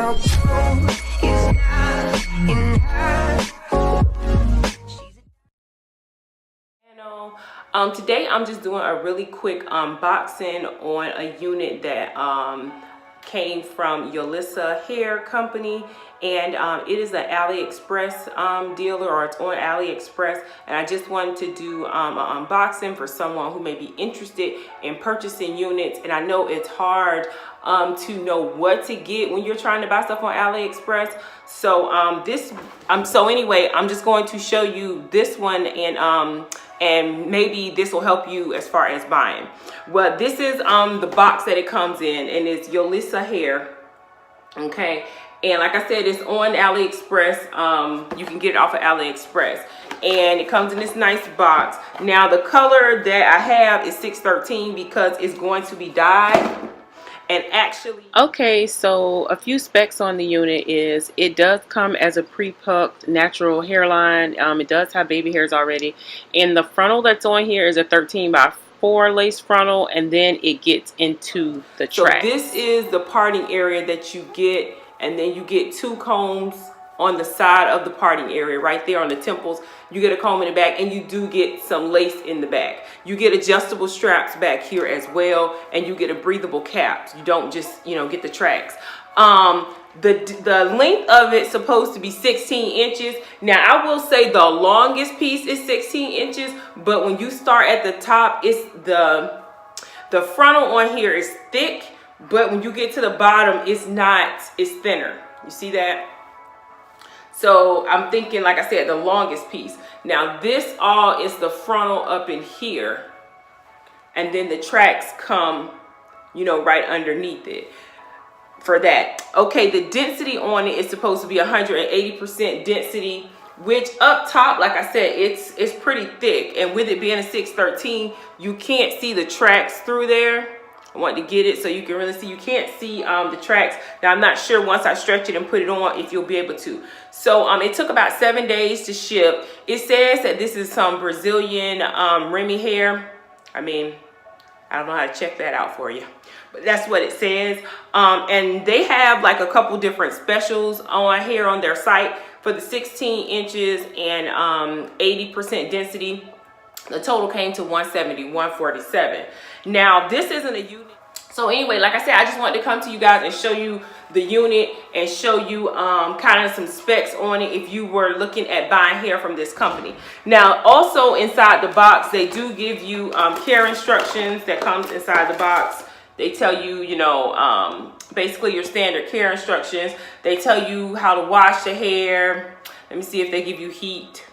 Now gold is not in her. Today I'm just doing a really quick unboxing on a unit that came from Yolissa hair company, and it is an AliExpress dealer, or it's on AliExpress, and I just wanted to do an unboxing for someone who may be interested in purchasing units. And I know it's hard to know what to get when you're trying to buy stuff on AliExpress. So so anyway, I'm just going to show you this one, and maybe this will help you as far as buying. Well, this is the box that it comes in, and it's Yolissa hair. Okay, and like I said, it's on AliExpress. You can get it off of AliExpress, and it comes in this nice box. Now the color that I have is 613 because it's going to be dyed. And actually, okay, so a few specs on the unit is it does come as a pre-plucked natural hairline. It does have baby hairs already, and the frontal that's on here is a 13x4 lace frontal, and then it gets into the track. So this is the parting area that you get, and then you get two combs on the side of the parting area right there on the temples. You get a comb in the back, and you do get some lace in the back. You get adjustable straps back here as well, and you get a breathable cap. You don't just, get the tracks. The length of it's supposed to be 16 inches. Now I will say the longest piece is 16 inches, but when you start at the top, it's the frontal on here is thick, but when you get to the bottom, it's thinner. You see that? So I'm thinking, like I said, the longest piece. Now this all is the frontal up in here, and then the tracks come, right underneath it for that. Okay, the density on it is supposed to be 180% density, which up top, like I said, it's pretty thick. And with it being a 613, you can't see the tracks through there. I want to get it so you can really see. You can't see the tracks. Now I'm not sure once I stretch it and put it on if you'll be able to. So it took about 7 days to ship. It says that this is some Brazilian Remy hair. I mean, I don't know how to check that out for you, but that's what it says. And they have like a couple different specials on here on their site for the 16 inches and 80% density. The total came to 170, 147. Now this isn't a unit. So anyway, like I said, I just wanted to come to you guys and show you the unit and show you kind of some specs on it if you were looking at buying hair from this company. Now also inside the box, they do give you care instructions that comes inside the box. They tell you, basically your standard care instructions. They tell you how to wash the hair. Let me see if they give you heat.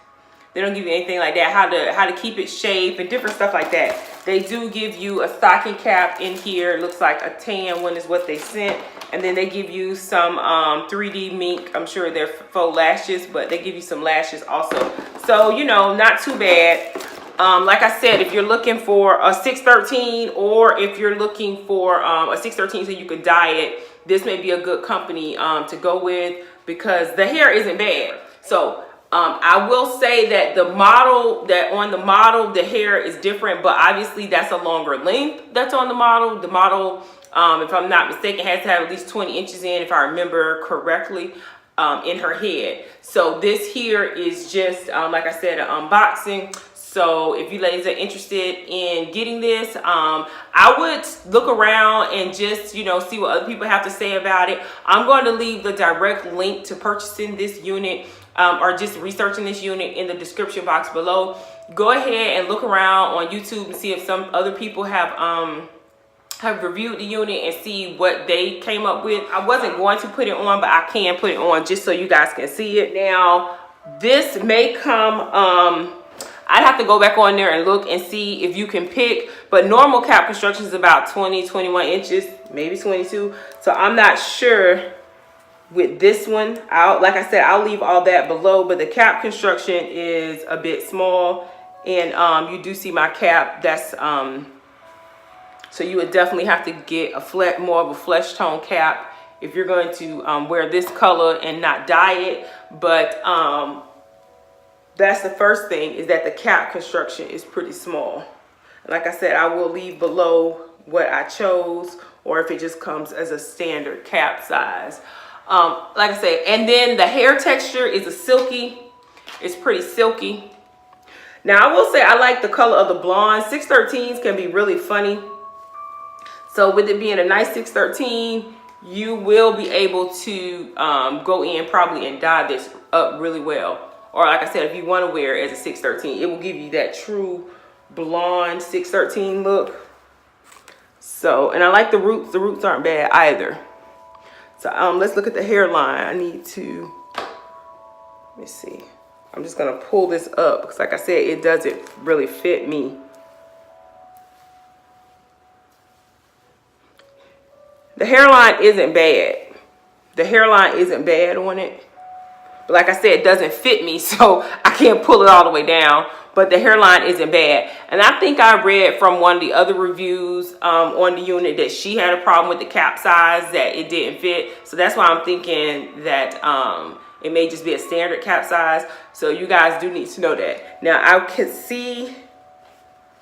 They don't give you anything like that, how to keep it shaved and different stuff like that. They do give you a stocking cap in here. It looks like a tan one is what they sent. And then they give you some 3D mink. I'm sure they're faux lashes, but they give you some lashes also. So, not too bad. Like I said, if you're looking for a 613, or if you're looking for a 613 so you could dye it, this may be a good company to go with, because the hair isn't bad. So I will say that on the model, the hair is different, but obviously that's a longer length that's on the model. The model, if I'm not mistaken, has to have at least 20 inches in, if I remember correctly, in her head. So this here is just, like I said, an unboxing. So if you ladies are interested in getting this, I would look around and just, see what other people have to say about it. I'm going to leave the direct link to purchasing this unit or just researching this unit in the description box below. Go ahead and look around on YouTube and see if some other people have reviewed the unit and see what they came up with. I wasn't going to put it on, but I can put it on just so you guys can see it. Now, this may come, I'd have to go back on there and look and see if you can pick, but normal cap construction is about 20, 21 inches, maybe 22. So I'm not sure with this one. Like I said, I'll leave all that below, but the cap construction is a bit small, and you do see my cap. That's so you would definitely have to get more of a flesh tone cap if you're going to wear this color and not dye it. But that's the first thing, is that the cap construction is pretty small. Like I said, I will leave below what I chose, or if it just comes as a standard cap size. Like I said, and then the hair texture is a silky. It's pretty silky. Now I will say I like the color of the blonde. 613s can be really funny. So with it being a nice 613, you will be able to go in probably and dye this up really well. Or like I said, if you want to wear it as a 613, it will give you that true blonde 613 look. So, and I like the roots. The roots aren't bad either. So let's look at the hairline. I need to, let me see. I'm just gonna pull this up because like I said, it doesn't really fit me. The hairline isn't bad. The hairline isn't bad on it. But like I said, it doesn't fit me, so I can't pull it all the way down. But the hairline isn't bad. And I think I read from one of the other reviews on the unit that she had a problem with the cap size, that it didn't fit. So that's why I'm thinking that it may just be a standard cap size. So you guys do need to know that. Now I could see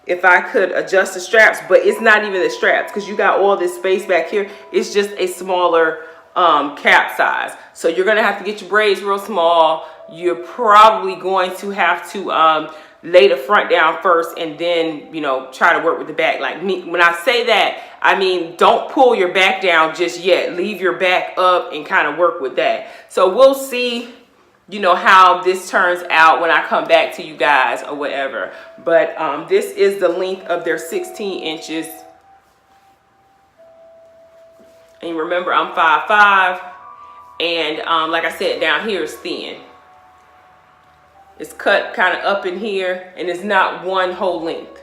if I could adjust the straps, but it's not even the straps because you got all this space back here. It's just a smaller cap size. So you're gonna have to get your braids real small. You're probably going to have to lay the front down first and then, you know, try to work with the back. Like me, when I say that, I mean, don't pull your back down just yet. Leave your back up and kind of work with that. So we'll see, you know, how this turns out when I come back to you guys or whatever. But this is the length of their 16 inches. And remember, I'm 5'5", and like I said, down here is thin. It's cut kind of up in here, and it's not one whole length.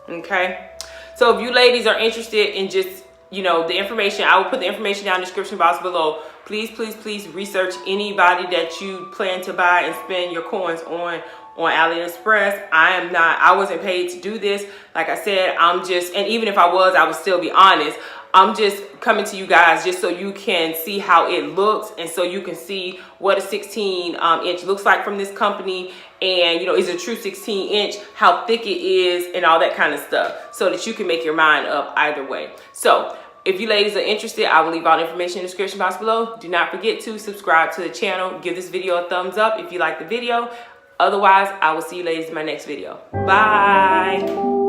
Okay, so if you ladies are interested in just, you know, the information, I will put the information down in the description box below. Please, please, please research anybody that you plan to buy and spend your coins on AliExpress. I wasn't paid to do this. Like I said, I'm just, and even if I was, I would still be honest. I'm just coming to you guys just so you can see how it looks, and so you can see what a 16 inch looks like from this company, and you know, is it a true 16 inch, how thick it is, and all that kind of stuff, so that you can make your mind up either way. So if you ladies are interested, I will leave all the information in the description box below. Do not forget to subscribe to the channel. Give this video a thumbs up if you like the video. Otherwise, I will see you ladies in my next video. Bye.